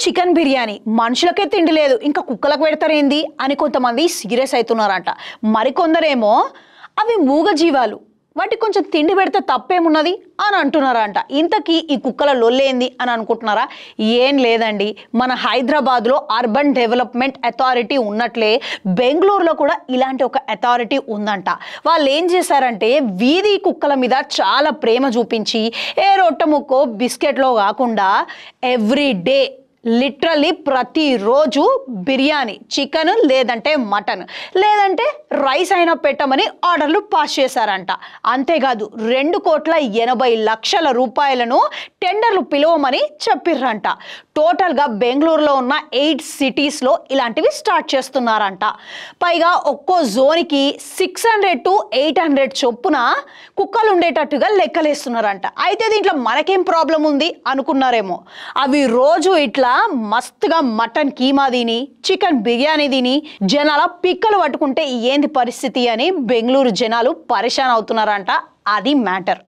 Chicken biryani మనుషులకే తిండి లేదు ఇంకా కుక్కలకు పెడతారేంది అని కొంతమంది సీరియస్ అవుతున్నారంట. మరికొందరేమో అవి మూగజీవాలు, వాటికి కొంచెం తిండి పెడితే తప్పేమున్నది అని అంటున్నారంట. ఇంతకీ ఈ కుక్కల లొల్లేంది అని అనుకుంటున్నారా? ఏం లేదండి, మన హైదరాబాద్లో అర్బన్ డెవలప్మెంట్ అథారిటీ ఉన్నట్లే బెంగళూరులో కూడా ఇలాంటి ఒక అథారిటీ ఉందంట. వాళ్ళు ఏం చేశారంటే వీధి కుక్కల మీద చాలా ప్రేమ చూపించి ఏ రొట్టె ముక్కో బిస్కెట్లో కాకుండా ఎవ్రీ డే లిటరల్లీ ప్రతిరోజు బిర్యానీ, చికెన్ లేదంటే మటన్ లేదంటే రైస్ అయినా పెట్టమని ఆర్డర్లు పాస్ చేశారంట. అంతేకాదు 2,80,00,000 రూపాయలను టెండర్లు పిలవమని చెప్పిర్రంట. టోటల్గా బెంగళూరులో ఉన్న 8 సిటీస్లో ఇలాంటివి స్టార్ట్ చేస్తున్నారంట. పైగా ఒక్కో జోన్కి 600 to 800 చొప్పున కుక్కలు ఉండేటట్టుగా లెక్కలేస్తున్నారంట. అయితే దీంట్లో మనకేం ప్రాబ్లం ఉంది అనుకున్నారేమో, అవి రోజు ఇట్లా మస్తుగా మటన్ కీమా తిని చికెన్ బిర్యానీ తిని జనాల పిక్కలు పట్టుకుంటే ఏంది పరిస్థితి అని బెంగళూరు జనాలు పరేషాన్ అవుతున్నారంట. అది మ్యాటర్.